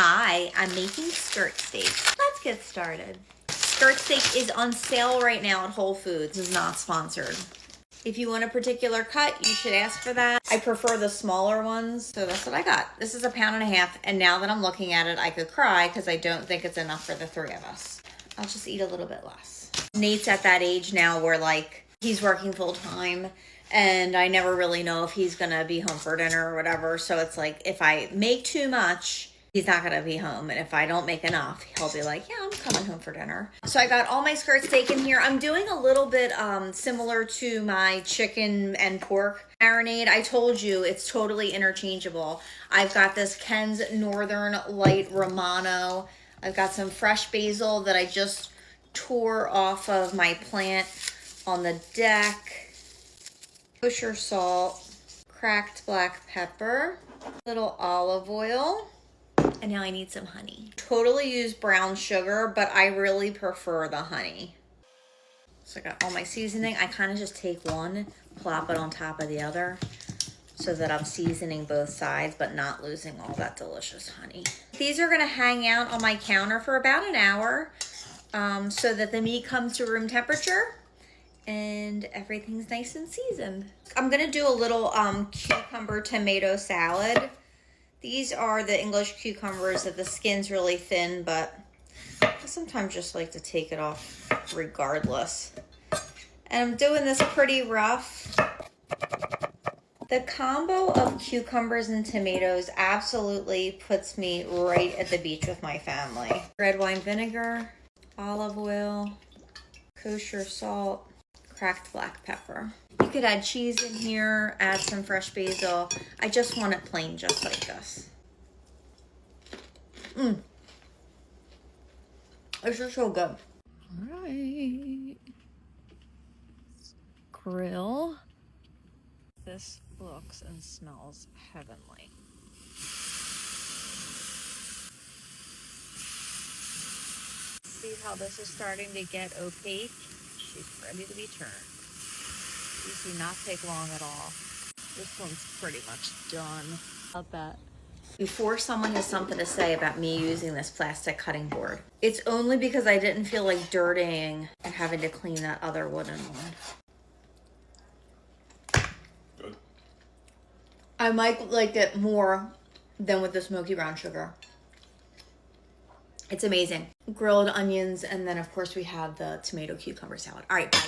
Hi, I'm making skirt steak. Let's get started. Skirt steak is on sale right now at Whole Foods. This is not sponsored. If you want a particular cut, you should ask for that. I prefer the smaller ones, so that's what I got. This is 1.5 pounds, and now that I'm looking at it, I could cry because I don't think it's enough for the 3 of us. I'll just eat a little bit less. Nate's at that age now where like he's working full time, and I never really know if he's gonna be home for dinner or whatever. So it's like if I make too much, he's not gonna be home, and if I don't make enough, he'll be like, yeah, I'm coming home for dinner. So I got all my skirt steak in here. I'm doing a little bit similar to my chicken and pork marinade. I told you it's totally interchangeable. I've got this Ken's Northern Light Romano. I've got some fresh basil that I just tore off of my plant on the deck. Kosher salt, cracked black pepper, little olive oil. And now I need some honey. Totally use brown sugar, but I really prefer the honey. So I got all my seasoning. I kind of just take one, plop it on top of the other so that I'm seasoning both sides, but not losing all that delicious honey. These are gonna hang out on my counter for about an hour so that the meat comes to room temperature and everything's nice and seasoned. I'm gonna do a little cucumber tomato salad. These are the English cucumbers that the skin's really thin, but I sometimes just like to take it off regardless. And I'm doing this pretty rough. The combo of cucumbers and tomatoes absolutely puts me right at the beach with my family. Red wine vinegar, olive oil, kosher salt, cracked black pepper. You could add cheese in here, add some fresh basil. I just want it plain, just like this. This is so good. All right. Grill. This looks and smells heavenly. See how this is starting to get opaque? She's ready to be turned. These do not take long at all. This one's pretty much done. About that. Before someone has something to say about me using this plastic cutting board, it's only because I didn't feel like dirtying and having to clean that other wooden one. Good. I might like it more than with the smoky brown sugar. It's amazing. Grilled onions, and then of course we have the tomato cucumber salad. All right, bye.